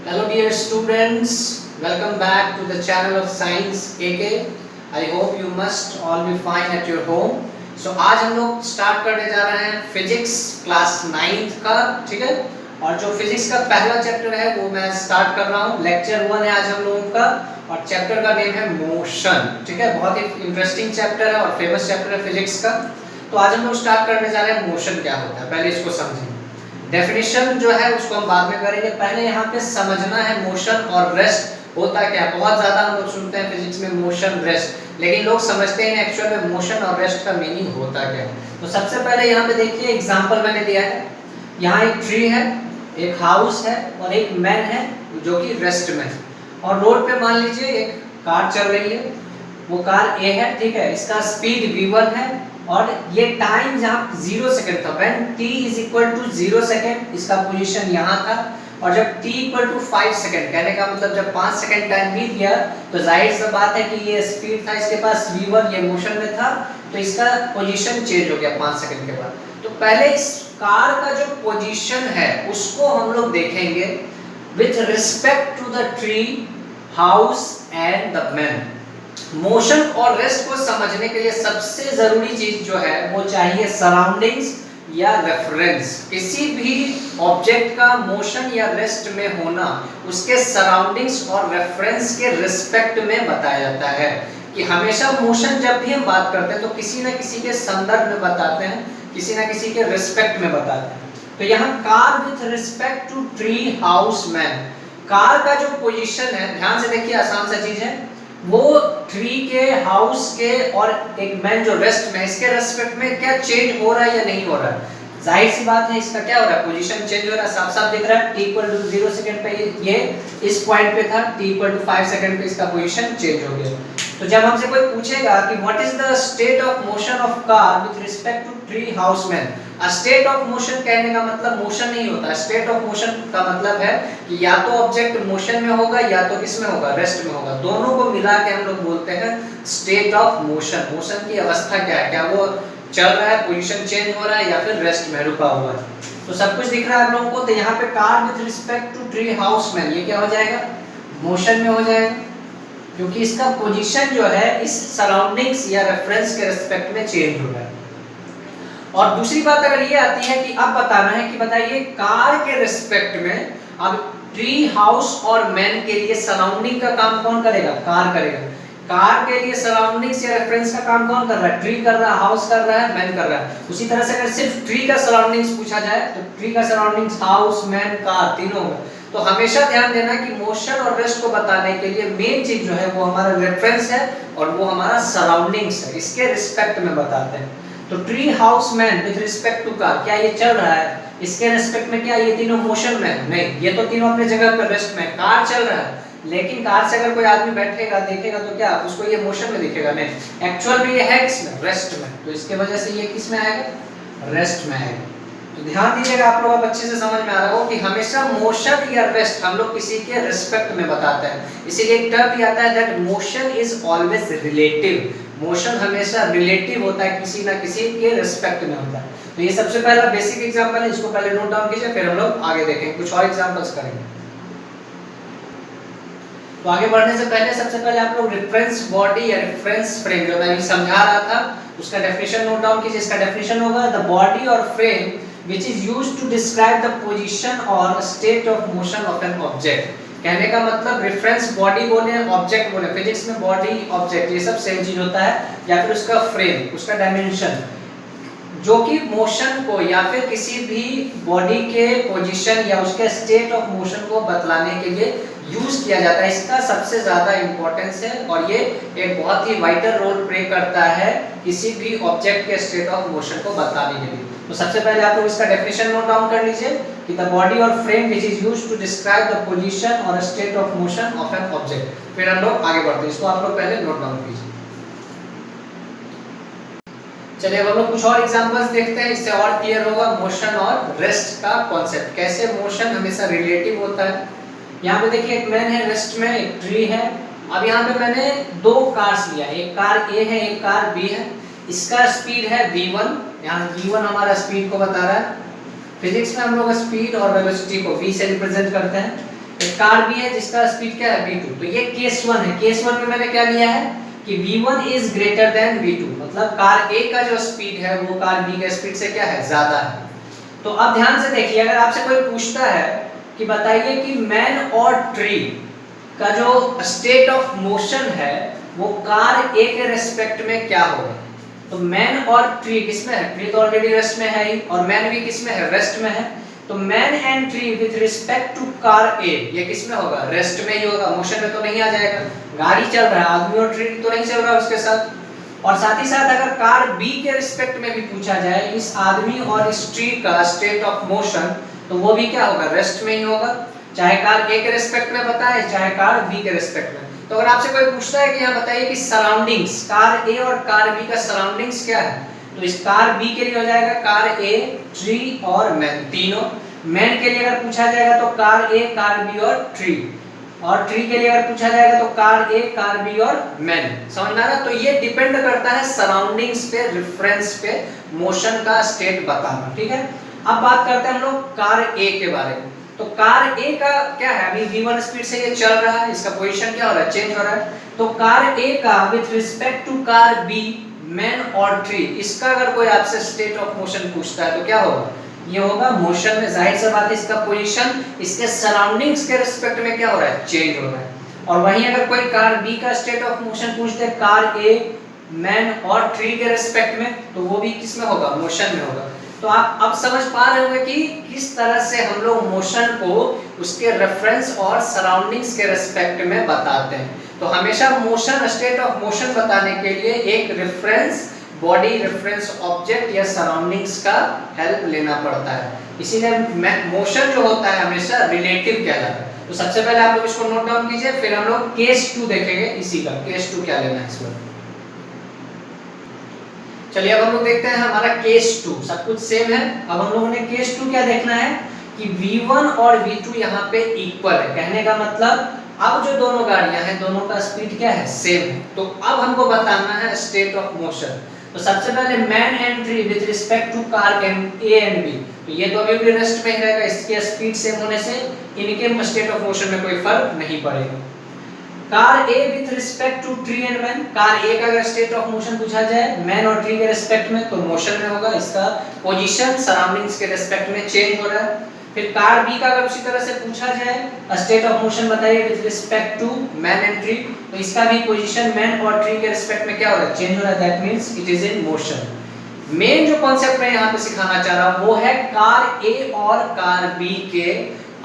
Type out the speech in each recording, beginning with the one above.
Hello dear students, welcome back to the channel of Science AK. I hope you must all be fine at your home. So आज हम लोग start करने जा रहे हैं physics class 9th का, ठीक है। और जो फिजिक्स का पहला चैप्टर है वो मैं स्टार्ट कर रहा हूँ। लेक्चर 1 है आज हम लोगों का और चैप्टर का नेम है मोशन, ठीक है। बहुत ही इंटरेस्टिंग चैप्टर है और फेमस चैप्टर है फिजिक्स का। तो आज हम लोग स्टार्ट करने जा रहे हैं मोशन क्या होता है, पहले इसको समझें। डेफिनेशन जो है उसको हम बाद में करेंगे, पहले यहाँ पे समझना है मोशन और रेस्ट होता क्या है। बहुत ज़्यादा हम लोग सुनते हैं फिजिक्स में मोशन रेस्ट, लेकिन लोग समझते हैं एक्चुअल में मोशन और रेस्ट का मीनिंग होता क्या है। तो सबसे पहले यहाँ पे देखिए एग्जांपल मैंने दिया है। यहाँ एक ट्री है, एक हाउस है और एक मैन है जो कि रेस्ट में है। और रोड पे मान लीजिए एक कार चल रही है, वो कार ए है, ठीक है। इसका स्पीड v1 है और ये टाइम जहाँ 0 सेकंड था, when t is equal to 0 second इसका पोजीशन यहाँ था। और जब t इक्वल टू 5 सेकंड, कहने का मतलब जब 5 सेकंड टाइम बीत गया तो जाहिर सी बात है कि ये स्पीड था इसके पास v1, ये मोशन में था, तो इसका पोजीशन चेंज हो गया 5 सेकंड के बाद। तो पहले इस कार का जो पोजीशन है उसको हम लोग देखेंगे with respect to the tree, house and the man. Motion और रेस्ट को समझने के लिए सबसे जरूरी चीज जो है वो चाहिए सराउंडिंग्स या रेफरेंस। किसी भी ऑब्जेक्ट का मोशन या रेस्ट में होना उसके सराउंडिंग्स और रेफरेंस के रिस्पेक्ट में बताया जाता है। कि हमेशा मोशन जब भी हम बात करते हैं तो किसी न किसी के संदर्भ में बताते हैं, किसी न किसी के रिस्पेक्ट में बताते हैं। तो यहाँ car with respect to tree, house, man. Car का जो पोजीशन है, ध्यान से देखिए, आसान सा चीज है, वो ट्री के, हाउस के और एक मैन जो रेस्ट में, इसके रेस्पेक्ट में क्या चेंज हो रहा है या नहीं हो रहा है। जाहिर सी बात है इसका क्या हो रहा है, पोजीशन चेंज हो रहा है, साफ साफ दिख रहा है। t इक्वल टू 0 सेकंड पे ये इस पॉइंट पे था, t इक्वल टू 5 सेकंड पे इसका पोजीशन चेंज हो गया। तो जब हमसे कोई पूछेगा कि what is the state of motion of car with respect to tree, house, man, state of motion कहने का मतलब मोशन नहीं होता। स्टेट ऑफ मोशन का मतलब है कि या तो ऑब्जेक्ट मोशन में होगा या तो किसमें होगा, रेस्ट में होगा। दोनों को मिला के हम लोग बोलते हैं स्टेट ऑफ मोशन। मोशन की अवस्था क्या है, क्या वो चल रहा है, पोजीशन चेंज हो रहा है या फिर रेस्ट में रुका हुआ है। तो सब कुछ दिख रहा है आप लोगों को। तो यहाँ पे car with respect to tree, house, man, ये क्या हो जाएगा, मोशन में हो जाएगा, क्योंकि इसका पोजीशन जो है इस सराउंडिंग्स या रेफरेंस के रिस्पेक्ट में चेंज हो रहा है। और दूसरी बात अगर ये आती है कि अब बताना है कि बताइए कार के रिस्पेक्ट में अब ट्री, हाउस और मैन के लिए सराउंडिंग का काम कौन करेगा, कार करेगा। कार के लिए सराउंडिंग्स या रेफरेंस का काम कौन कर रहा है, ट्री कर रहा है, हाउस कर रहा है, मैन कर रहा है। उसी तरह से अगर सिर्फ ट्री का सराउंडिंग्स पूछा जाए तो ट्री का सराउंडिंग्स हाउस, मैन, कार तीनों होगा। तो हमेशा ध्यान देना कि मोशन और रेस्ट को बताने के लिए मेन चीज जो है वो हमारा रेफरेंस है और वो हमारा सराउंडिंग्स है, इसके रिस्पेक्ट में बताते हैं। तो tree, house, man with respect to car, क्या ये चल रहा है, इसके रिस्पेक्ट में क्या ये तीनों मोशन में है, नहीं, ये तो तीनों अपने जगह पर रेस्ट में। कार चल रहा है लेकिन कार से अगर कोई आदमी बैठेगा देखेगा तो क्या उसको ये मोशन में दिखेगा, नहीं, एक्चुअल में ये है किसमें, रेस्ट में। तो इसके वजह से ये किस में आएगा, रेस्ट में आएगा। तो ध्यान दीजिएगा, आप लोग अब अच्छे से समझ में आ रहा हो कि हमेशा मोशन या रेस्ट हम लोग किसी के रिस्पेक्ट में बताते हैं। इसीलिए एक टर्म भी आता है that motion is always relative. Motion हमेशा रिलेटिव होता है, किसी ना किसी के रिस्पेक्ट में होता है। तो ये सबसे पहला बेसिक एग्जांपल है, इसको पहले नोट डाउन कीजिए, फिर हम लोग आगे देखेंगे, कुछ और एग्जांपल्स करेंगे। तो आगे बढ़ने से पहले सबसे पहले आप लोग रेफरेंस बॉडी या रेफरेंस फ्रेम जो मैं समझा रहा था उसका डेफिनेशन नोट डाउन कीजिए। इसका डेफिनेशन होगा द बॉडी और frame which is used to describe the position or state of motion of an object। कहने का मतलब रेफरेंस बॉडी बोले, ऑब्जेक्ट बोले, फिजिक्स में बॉडी, ऑब्जेक्ट ये सब सेम चीज होता है, या फिर उसका फ्रेम, उसका डायमेंशन, जो कि मोशन को या फिर किसी भी बॉडी के पोजीशन या उसके स्टेट ऑफ मोशन को बतलाने के लिए यूज किया जाता है। इसका सबसे ज्यादा इंपॉर्टेंस है और ये एक बहुत ही वाइटल रोल प्ले करता है किसी भी ऑब्जेक्ट के स्टेट ऑफ मोशन को बताने के लिए। तो सबसे पहले आप लोग इसका डेफिनेशन नोट डाउन कर लीजिए कि द बॉडी और frame which is used to describe the position और state of motion of an object. फिर हम लोग आगे बढ़ते हैं, इसको आप लोग पहले नोट डाउन कीजिए। चलिए अब हम लोग कुछ और एग्जांपल्स देखते हैं, इससे और क्लियर होगा मोशन और रेस्ट का कॉन्सेप्ट, कैसे मोशन हमेशा रिलेटिव होता है। यहाँ पे देखिए एक मैन है रेस्ट में, एक ट्री है। अब यहाँ पे मैंने दो कार्स लिया, एक कार A है, एक कार B है। इसका स्पीड है v1, यहाँ v1 हमारा स्पीड को बता रहा है। फिजिक्स में हम लोग स्पीड और वेलोसिटी को v से रिप्रेजेंट करते हैं। एक कार बी है जिसका स्पीड क्या है v2, तो ये केस 1 है। केस 1 में मैंने क्या लिया है कि v1 is greater than v2, मतलब कार ए का जो स्पीड है वो कार बी के स्पीड से क्या है, ज्यादा है। तो अब ध्यान से देखिए, अगर आपसे कोई पूछता है कि बताइए कि मैन और ट्री का जो स्टेट ऑफ मोशन है वो कार ए के रेस्पेक्ट में क्या होगा, तो मैन और ट्री किसमें है, ट्री तो ऑलरेडी रेस्ट में है ही, और मैन भी किसमें है, रेस्ट में है। तो man and tree with respect to car A, ये किसमें होगा, रेस्ट में ही होगा, मोशन में तो नहीं आ जाएगा। गाड़ी चल रहा है, आदमी और ट्री तो नहीं चल रहा उसके साथ। और साथ ही साथ अगर कार बी के रिस्पेक्ट में भी पूछा जाए इस आदमी और इस ट्री का स्टेट ऑफ मोशन, तो वो भी क्या होगा, रेस्ट में ही होगा, चाहे कार ए के रिस्पेक्ट में बताए चाहे कार बी के रिस्पेक्ट में। तो अगर आपसे कोई पूछता है कि यहाँ बताइए कि सराउंडिंग्स, कार ए और कार बी का सराउंडिंग्स क्या है, तो इस कार बी के लिए हो जाएगा कार ए, ट्री और मैन, तीनों। मैन के लिए अगर पूछा जाएगा तो कार ए, कार बी और ट्री, और ट्री के लिए अगर पूछा जाएगा तो कार ए, कार बी और मैन। समझ में आ रहा? तो ये डिपेंड करता है सराउंडिंग्स पे, रेफरेंस पे, मोशन का स्टेट बताना। ठीक है, अब बात करते हैं हम लोग कार ए के बारे में। तो कार ए का क्या है, अभी v1 स्पीड से ये चल रहा है, इसका पोजीशन क्या हो रहा है, चेंज हो रहा है। तो कार ए का with respect to car B, man और ट्री, इसका अगर कोई आपसे स्टेट ऑफ मोशन पूछता है तो क्या होगा, ये होगा मोशन में। जाहिर सी बात है इसका पोजीशन इसके सराउंडिंग्स के रिस्पेक्ट में क्या हो रहा है, चेंज हो रहा है। और वहीं अगर कोई कार बी का स्टेट ऑफ मोशन पूछते हैं कार ए, मैन और ट्री के रिस्पेक्ट में, तो वो भी किसमें होगा, मोशन में होगा। तो आप अब समझ पा रहे होंगे कि किस तरह से हम लोग मोशन को उसके रेफरेंस और सराउंडिंग्स के रिस्पेक्ट में बताते हैं। तो हमेशा मोशन, स्टेट ऑफ मोशन बताने के लिए एक रेफरेंस बॉडी, रेफरेंस ऑब्जेक्ट या सराउंडिंग्स का हेल्प लेना पड़ता है। इसीलिए मोशन जो होता है हमेशा रिलेटिव कहलाता है। तो सबसे पहले आप लोग इसको नोट डाउन कीजिए, फिर हम लोग केस 2 देखेंगे इसी का, केस 2 क्या लेना है इस पर। चलिए अब हम लोग देखते हैं हमारा केस 2, सब कुछ सेम है। अब हम लोगों ने केस 2 क्या देखना है कि v1 और v2 यहाँ पे इक्वल है। कहने का मतलब अब जो दोनों गाड़ियां हैं दोनों का स्पीड क्या है, सेम है। तो अब हमको बताना है स्टेट ऑफ मोशन। तो सबसे पहले man and tree with respect to car A and B, तो ये तो अभी भी रेस्ट में ही रहेगा, इसके स्पीड सेम होने से इनके स्टेट ऑफ मोशन में कोई फर्क नहीं पड़ेगा। Car A with respect to tree and man, car A का अगर स्टेट ऑफ मोशन पूछा जाए मैन और ट्री के रिस्पेक्ट में तो मोशन में होगा, इसका पोजीशन सराउंडिंग्स के रिस्पेक्ट में चेंज हो रहा है। फिर कार बी का अगर उसी तरह से पूछा जाए स्टेट ऑफ मोशन बताइए with respect to man and tree, तो इसका भी पोजीशन मैन और ट्री के रिस्पेक्ट में क्या हो रहा है, चेंज हो रहा है, that means it is in motion. Main जो कांसेप्ट मैं यहाँ पे सिखाना चाह रहा हूँ वो है कार ए और कार बी के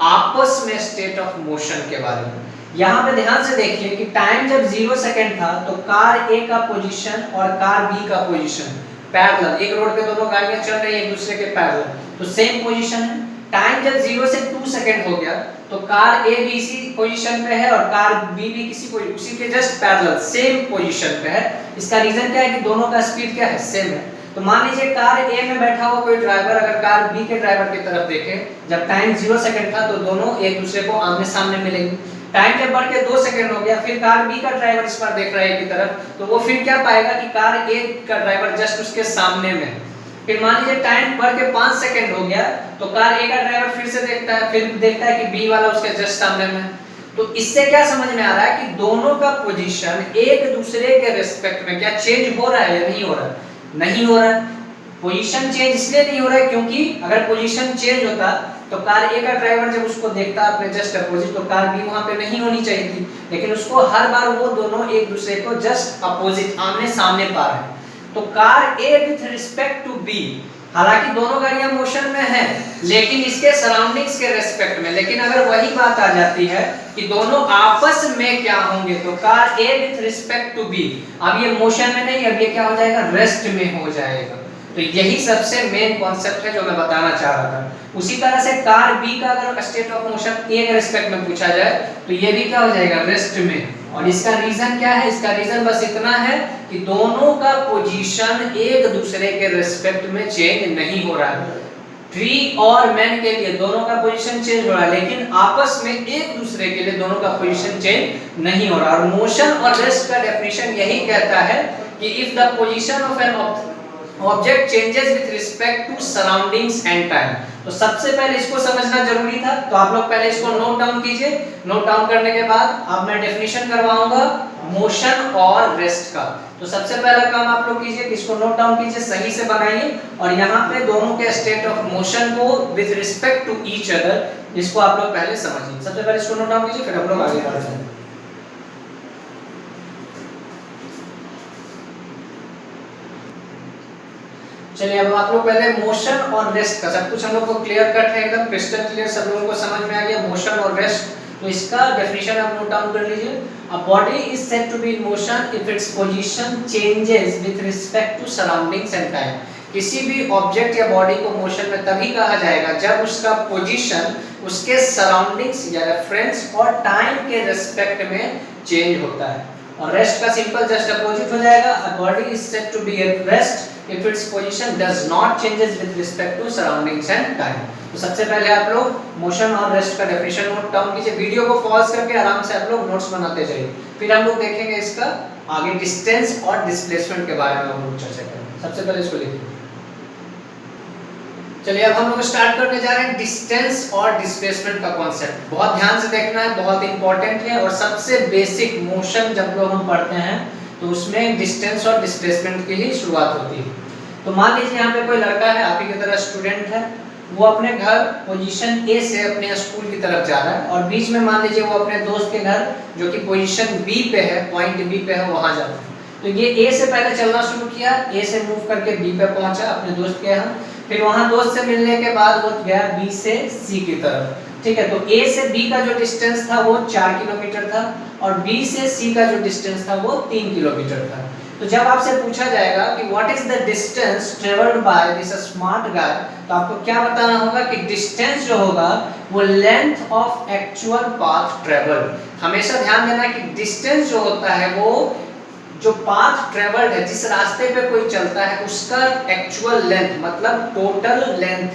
आपस में स्टेट ऑफ मोशन के बारे में। यहाँ पे ध्यान से देखिए कि टाइम जब 0 सेकंड था तो कार ए का पोजीशन और कार बी का पोजीशन पैरेलल, एक रोड पे दोनों गाड़ियां चल रही हैं एक दूसरे के पैरेलल, तो सेम पोजीशन है। टाइम जब 0 से 2 सेकंड हो गया तो कार ए भी इसी पोजीशन पे है और कार बी भी उसी के जस्ट पैरेलल सेम पोजीशन पे है। इसका रीजन क्या है कि दोनों का स्पीड क्या है, सेम है। तो मान लीजिए कार ए में बैठा हुआ कोई ड्राइवर अगर कार बी के ड्राइवर की तरफ देखे, जब टाइम 0 सेकंड था तो दोनों एक दूसरे को आमने सामने मिलेंगे। टाइम जब बढ़ के 2 सेकंड हो गया फिर कार बी का ड्राइवर इस पर देख रहा है की तरफ, तो वो फिर क्या पाएगा कि कार ए का ड्राइवर जस्ट उसके सामने में। फिर मान लीजिए टाइम बढ़ के 5 सेकंड हो गया तो कार ए का ड्राइवर फिर से देखता है, फिर देखता है कि बी वाला उसके जस्ट सामने में। तो इससे क्या समझ में आ रहा है कि दोनों का पोजीशन एक दूसरे के रिस्पेक्ट में क्या चेंज हो रहा है या नहीं हो रहा है, नहीं हो रहा है। पोजीशन चेंज इसलिए नहीं हो रहा है क्योंकि अगर पोजीशन चेंज होता तो कार ए का ड्राइवर जब उसको देखता अपने जस्ट अपोजिट तो कार बी वहां पे नहीं होनी चाहिए थी, लेकिन उसको हर बार वो दोनों एक दूसरे को जस्ट अपोजिट आमने सामने पा रहे हैं। तो car A with respect to B, हालांकि दोनों गाड़ियां मोशन में हैं लेकिन इसके सराउंडिंग्स के रिस्पेक्ट में, लेकिन अगर वही बात आ जाती है कि दोनों आपस में क्या होंगे तो car A with respect to B, अब ये मोशन में नहीं, अब ये क्या हो जाएगा, रेस्ट में हो जाएगा। तो यही सबसे मेन कॉन्सेप्ट है जो मैं बताना चाह रहा था। उसी तरह से कार बी का अगर स्टेट ऑफ मोशन ए के रिस्पेक्ट में पूछा जाए तो ये भी क्या हो जाएगा, रेस्ट में। और इसका रीजन क्या है, इसका रीजन बस इतना है कि दोनों का पोजीशन एक दूसरे के रिस्पेक्ट में चेंज नहीं हो रहा है। ट्री और मैन के लिए दोनों का पोजीशन चेंज हो रहा है लेकिन आपस में एक दूसरे के लिए दोनों का पोजीशन चेंज नहीं हो रहा। और मोशन और रेस्ट का डेफिनेशन यही कहता है कि if the position of an object changes with respect to surroundings and time. तो सबसे पहले इसको समझना जरूरी था, तो आप लोग पहले इसको नोट डाउन कीजिए। नोट डाउन करने के बाद अब मैं डेफिनेशन करवाऊंगा मोशन और रेस्ट का। तो सबसे पहला काम आप लोग कीजिए कि इसको नोट डाउन कीजिए, सही से बनाइए, और यहाँ पे दोनों के स्टेट ऑफ मोशन को with respect to each other इसको आप लोग पहले समझिए। सबसे पहले इसको नोट डाउन कीजिए, फिर हम लोग आगे बढ़ते हैं। चलिए अब आप लोग पहले मोशन और रेस्ट का सब कुछ हम लोग को क्लियर कट है, एकदम क्रिस्टल क्लियर, सब लोगों को समझ में आ गया मोशन और रेस्ट। तो इसका डेफिनेशन आप नोट डाउन कर लीजिए। A body is said to be in motion if its position changes with respect to surroundings and time. किसी भी ऑब्जेक्ट या बॉडी को मोशन में तभी कहा जाएगा जब उसका पोजीशन उसके सराउंडिंग्स या रेफरेंस और टाइम के रिस्पेक्ट में चेंज होता है। और रेस्ट का सिंपल जस्ट अपोजिट हो जाएगा। A body is said to be at rest if its position does not changes with respect to surroundings and time। तो सबसे पहले आप लोग मोशन और रेस्ट का डेफिनेशन नोट डाउन कीजिए। वीडियो को पॉज करके आराम से आप लोग नोट्स बनाते जाइए, फिर हम लोग देखेंगे इसका आगे डिस्टेंस और डिस्प्लेसमेंट के बारे में हम लोग चर्चा करेंगे। सबसे पहले इसको लिखिए। चलिए अब हम लोग स्टार्ट करने जा रहे हैं डिस्टेंस और डिस्प्लेसमेंट का कॉन्सेप्ट। बहुत ध्यान से देखना है, बहुत इंपॉर्टेंट है, और सबसे बेसिक मोशन जब लोग हम पढ़ते हैं तो उसमें डिस्टेंस और डिस्प्लेसमेंट की ही शुरुआत होती है। तो मान लीजिए यहाँ पे कोई लड़का है, आप ही की तरह स्टूडेंट है, वो अपने घर पोजीशन ए से अपने स्कूल की तरफ जा रहा है, और बीच में मान लीजिए वो अपने दोस्त के घर जो कि पोजीशन बी पे है, पॉइंट बी पे है, वहाँ जा रहा है। तो ये ए से पहले चलना शुरू किया, ए से मूव करके बी पे पहुंचा अपने दोस्त के यहाँ, फिर वहाँ दोस्त से मिलने के बाद वो गया बी से सी की तरफ। ठीक है, तो ए से बी का जो डिस्टेंस था वो 4 किलोमीटर था, और बी से सी का जो डिस्टेंस था वो 3 किलोमीटर था। तो जब आपसे पूछा जाएगा कि what is the distance travelled by this smart guy, तो आपको क्या बताना होगा कि डिस्टेंस जो होगा वो length of actual path travel. हमेशा ध्यान देना कि डिस्टेंस जो होता है वो जो पाथ ट्रेवल्ड है, जिस रास्ते पे कोई चलता है उसका एक्चुअल लेंथ मतलब टोटल लेंथ,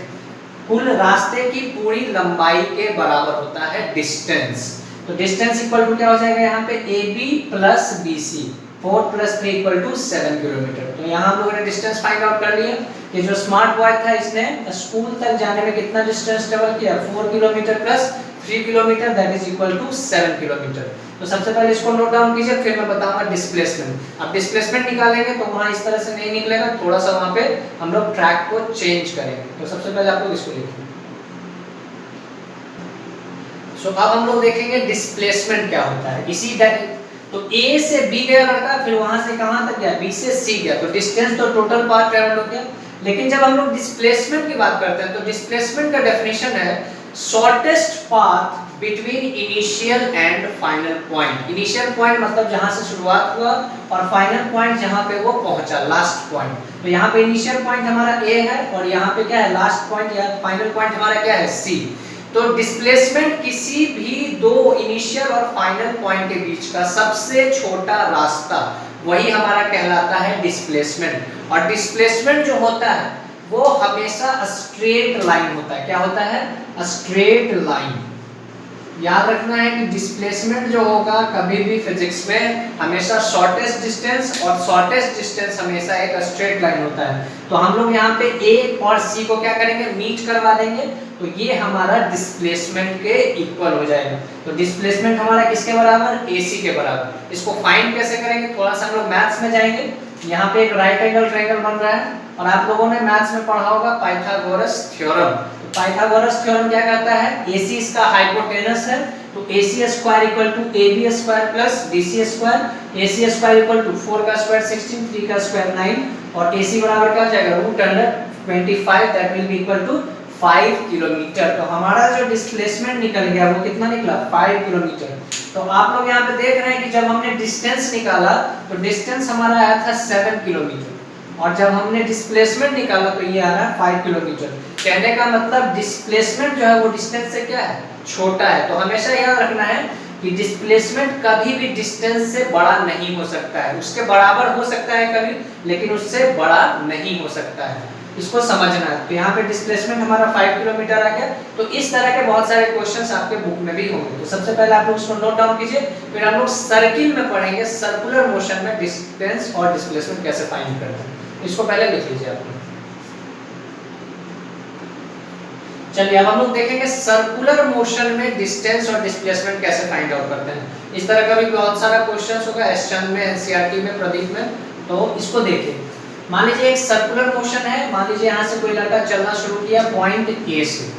कुल रास्ते की पूरी लंबाई के बराबर होता है डिस्टेंस। तो डिस्टेंस इक्वल टू क्या हो जाएगा यहाँ पे AB प्लस BC, 4 + 3 = 7 किलोमीटर। तो यहाँ हम लोगों ने डिस्टेंस फाइंड आउट कर लिया कि जो स्मार्ट बॉय था इसने स्कूल तक जाने में कितना डिस्टेंस ट्रेवल किया, 4 kilometre plus 3 kilometre, that is equal to 7 kilometre. तो सबसे पहले इसको नोट डाउन कीजिए, फिर मैं बताऊंगा डिस्प्लेसमेंट। अब डिस्प्लेसमेंट निकालेंगे तो वहाँ इस तरह से नहीं निकलेगा, थोड़ा सा वहाँ पे हम लोग ट्रैक को चेंज करेंगे। तो सबसे पहले आप लोग इसको लिखिए। सो अब हम लोग देखेंगे डिस्प्लेसमेंट क्या होता है। इसी तो A से B गया लड़का, फिर वहां से कहां तक गया, B से C गया, तो डिस्टेंस तो टोटल पाथ ट्रैवल हो गया। लेकिन जब हम लोग डिस्प्लेसमेंट की बात करते हैं तो डिस्प्लेसमेंट का डेफिनेशन है shortest path between initial and final point. Initial point मतलब जहां से शुरुआत हुआ, और फाइनल पॉइंट जहां पे वो पहुंचा, लास्ट पॉइंट। तो यहाँ पे इनिशियल पॉइंट हमारा A है, और यहाँ पे क्या है, लास्ट पॉइंट या फाइनल पॉइंट हमारा क्या है, C। तो डिस्प्लेसमेंट किसी भी दो इनिशियल और फाइनल पॉइंट के बीच का सबसे छोटा रास्ता, वही हमारा कहलाता है डिस्प्लेसमेंट। और डिस्प्लेसमेंट जो होता है वो हमेशा स्ट्रेट लाइन होता है। क्या होता है, स्ट्रेट लाइन। याद रखना है कि डिस्प्लेसमेंट जो होगा कभी भी फिजिक्स में हमेशा शॉर्टेस्ट डिस्टेंस, और शॉर्टेस्ट डिस्टेंस हमेशा एक स्ट्रेट लाइन होता है। तो हम लोग यहाँ पे A और C को क्या करेंगे, मीट करवा देंगे, तो ये हमारा डिस्प्लेसमेंट के इक्वल हो जाएगा। तो डिस्प्लेसमेंट हमारा किसके बराबर, AC के बराबर। इसको फाइंड कैसे करेंगे, थोड़ा सा हम लोग मैथ्स में जाएंगे। यहाँ पे एक राइट एंगल ट्रायंगल बन रहा है, और आप लोगों ने मैथ्स में पढ़ा होगा पाइथागोरस थ्योरम। तो पाइथागोरस थ्योरम क्या कहता है, AC इसका हाइपोटेनस है, तो AC² = AB² plus BC², AC² = 4 का स्क्वायर 16, 3 का स्क्वायर 9, और AC बराबर क्या हो जाएगा, √25, that will be equal to 5 kilometre. तो हमारा जो डिस्प्लेसमेंट निकल गया वो कितना निकला, 5 किलोमीटर। तो आप लोग यहाँ पे देख रहे हैं कि जब हमने डिस्टेंस निकाला तो डिस्टेंस हमारा आया था 7 किलोमीटर, और जब हमने डिस्प्लेसमेंट निकाला तो ये आ रहा है 5 किलोमीटर। कहने का मतलब डिस्प्लेसमेंट जो है वो डिस्टेंस से क्या है, छोटा है। तो हमेशा याद रखना है कि डिस्प्लेसमेंट कभी भी डिस्टेंस से बड़ा नहीं हो सकता है, उसके बराबर हो सकता है कभी, लेकिन उससे बड़ा नहीं हो सकता है। इसको समझना है। तो यहाँ पे डिस्प्लेसमेंट हमारा 5 किलोमीटर आ गया। तो इस तरह के बहुत सारे क्वेश्चंस आपके बुक में भी होंगे। तो सबसे पहले आप लोग इसको नोट डाउन कीजिए, फिर हम लोग सर्किल में पढ़ेंगे सर्कुलर मोशन में डिस्टेंस और डिस्प्लेसमेंट कैसे फाइंड करते हैं। इसको पहले लिख लीजिए आप। चलिए अब हम लोग देखेंगे सर्कुलर मोशन में डिस्टेंस और डिस्प्लेसमेंट कैसे फाइंड आउट करते हैं। इस तरह का भी बहुत सारा क्वेश्चंस होगा एसचन में, एनसीईआरटी में, प्रदीप में, तो इसको देखिए। मान लीजिए एक सर्कुलर मोशन है, मान लीजिए यहाँ से कोई लड़का चलना शुरू किया पॉइंट ए से,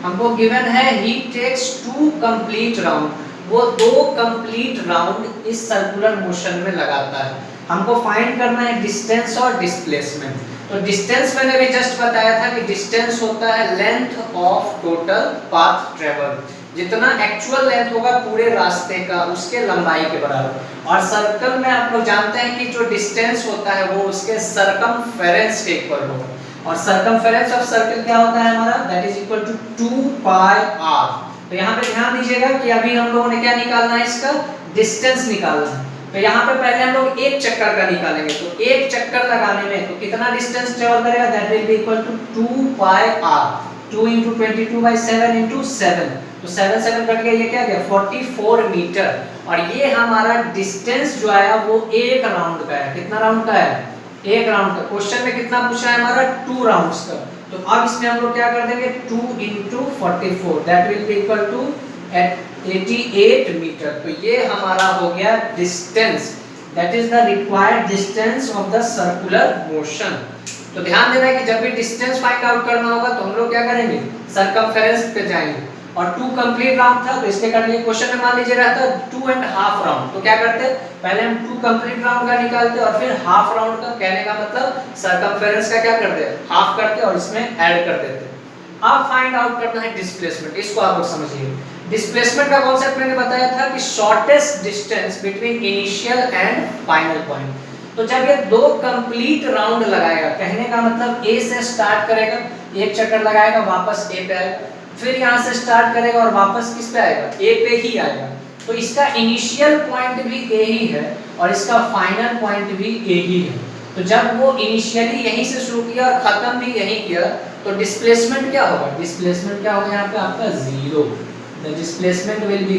हमको गिवन है ही टेक्स 2 कंप्लीट राउंड, वो 2 कंप्लीट राउंड इस सर्कुलर मोशन में लगाता है। हमको फाइंड करना है डिस्टेंस और डिस्प्लेसमेंट। तो डिस्टेंस मैंने भी जस्ट बताया था कि डिस्टेंस होता है length of total path travel, जितना एक्चुअल लेंथ होगा पूरे रास्ते का उसके लंबाई के बराबर। और सर्कल में आप लोग जानते हैं कि जो डिस्टेंस होता है वो उसके सरकमफेरेंस के इक्वल होगा, और सरकमफेरेंस ऑफ सर्कल क्या होता है हमारा, that is equal to 2 pi r। तो यहाँ पे ध्यान दीजिएगा कि अभी हम लोगों ने क्या निकालना है, इसका डिस्टेंस निकालना है। तो यहाँ पे पहले हम लोग एक चक्कर का निकालेंगे, तो एक चक्कर लगाने में तो कितना डिस्टेंस ट्रेवल करेगा, that will be equal to 2 pi r, 2 * 22/7 * 7, तो 7 7 कट गया, ये क्या गया 44 मीटर। और ये हमारा डिस्टेंस जो आया वो एक राउंड का है। कितना राउंड का है, एक राउंड का। क्वेश्चन में कितना पूछा है हमारा, 2 राउंड्स का। तो अब इसमें हम लोग क्या कर देंगे, 2 * 44, that will be equal to 88 metre. तो ये हमारा हो गया distance, that is the required distance of the circular motion. तो ध्यान देना कि जब भी डिस्टेंस फाइंड आउट करना होगा तो हम लोग क्या करेंगे, सरकमफेरेंस पे जाएंगे। और 2 कंप्लीट राउंड था तो इसके करने क्वेश्चन में मान लीजिए रहता 2.5 राउंड, तो क्या करते, पहले हम 2 कंप्लीट राउंड का निकालते और फिर हाफ राउंड का। कहने का मतलब सरकमफेरेंस का क्या करते, हाफ करके और इसमें ऐड कर देते। अब फाइंड आउट करना है डिस्प्लेसमेंट, इसको आप लोग समझिए। डिस्प्लेसमेंट का कॉन्सेप्ट मैंने बताया था कि shortest distance between initial and final point. तो जब ये 2 कंप्लीट राउंड लगाएगा, कहने का मतलब ए से स्टार्ट करेगा, एक चक्कर लगाएगा, वापस ए पे आएगा, फिर यहाँ से स्टार्ट करेगा और वापस किस पे आएगा, ए पे ही आएगा। तो इसका इनिशियल पॉइंट भी ए ही है और इसका फाइनल पॉइंट भी ए ही है। तो जब वो इनिशियली यहीं से शुरू किया और खत्म भी यहीं किया, तो डिस्प्लेसमेंट क्या होगा, डिस्प्लेसमेंट क्या होगा यहाँ पे आपका 0। The displacement will be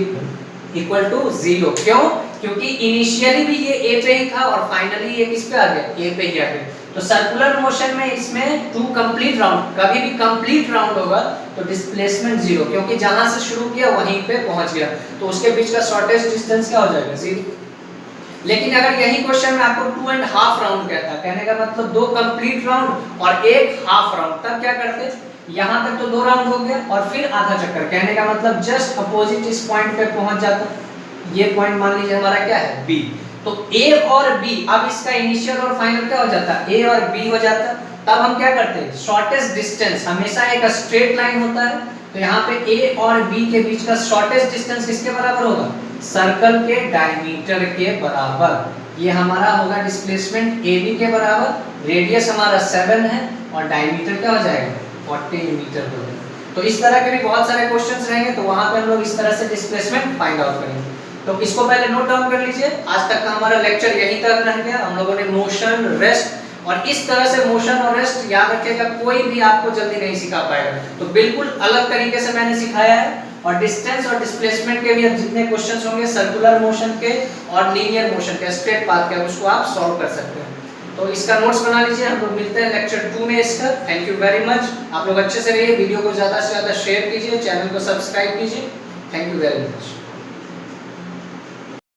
equal to 0। क्यों, क्योंकि इनिशियली भी ये ए पे ही था और फाइनली ये किस पे आ गया, ए पे ही आ गया। तो सर्कुलर मोशन में इसमें 2 कंप्लीट राउंड, कभी भी कंप्लीट राउंड होगा तो डिस्प्लेसमेंट 0, क्योंकि जहां से शुरू किया वहीं पे पहुंच गया, तो उसके बीच का शॉर्टेस्ट डिस्टेंस क्या हो जाएगा, 0। लेकिन अगर यही क्वेश्चन में आपको 2.5 राउंड कहता, कहने का मतलब 2 कंप्लीट राउंड और एक हाफ राउंड, तब क्या करते, यहाँ तक तो 2 राउंड हो गया और फिर आधा चक्कर, कहने का मतलब जस्ट अपोजिट इस पॉइंट पे पहुंच जाता। ये पॉइंट मान लीजिए हमारा क्या है, बी। तो ए और बी, अब इसका इनिशियल और फाइनल क्या हो जाता, ए और बी हो जाता। तब हम क्या करते हैं, शॉर्टेस्ट डिस्टेंस, हमेशा एक स्ट्रेट लाइन होता है, तो यहाँ पे ए और बी के बीच का शॉर्टेस्ट डिस्टेंस किसके बराबर होगा, सर्कल के डायमीटर के बराबर। ये हमारा होगा डिस्प्लेसमेंट ए बी के बराबर, रेडियस हमारा 7 है और डायमीटर क्या हो जाएगा, 40 मीटर हो जाएगा। तो इस तरह के भी बहुत सारे क्वेश्चंस रहेंगे, तो वहां पे हम लोग इस तरह से डिस्प्लेसमेंट फाइंड आउट करेंगे। तो इसको पहले नोट डाउन कर लीजिए। आज तक का हमारा लेक्चर यहीं तक रह गया। हम लोगों ने मोशन, रेस्ट और इस तरह से मोशन और रेस्ट याद रखिएगा, कोई भी आपको जल्दी नहीं सिखा पाएगा, तो बिल्कुल अलग तरीके से मैंने सिखाया है। और डिस्टेंस और डिस्प्लेसमेंट के भी अब जितने क्वेश्चंस होंगे सर्कुलर मोशन के और लीनियर मोशन के, स्ट्रेट पाथ के, उसको आप सॉल्व कर सकते हैं। तो इसका नोट्स बना लीजिए। हम लोग मिलते हैं लेक्चर 2 में इसका। Thank you very much. आप लोग अच्छे से रहिए, वीडियो को ज़्यादा से ज़्यादा शेयर कीजिए, चैनल को सब्सक्राइब कीजिए। Thank you very much.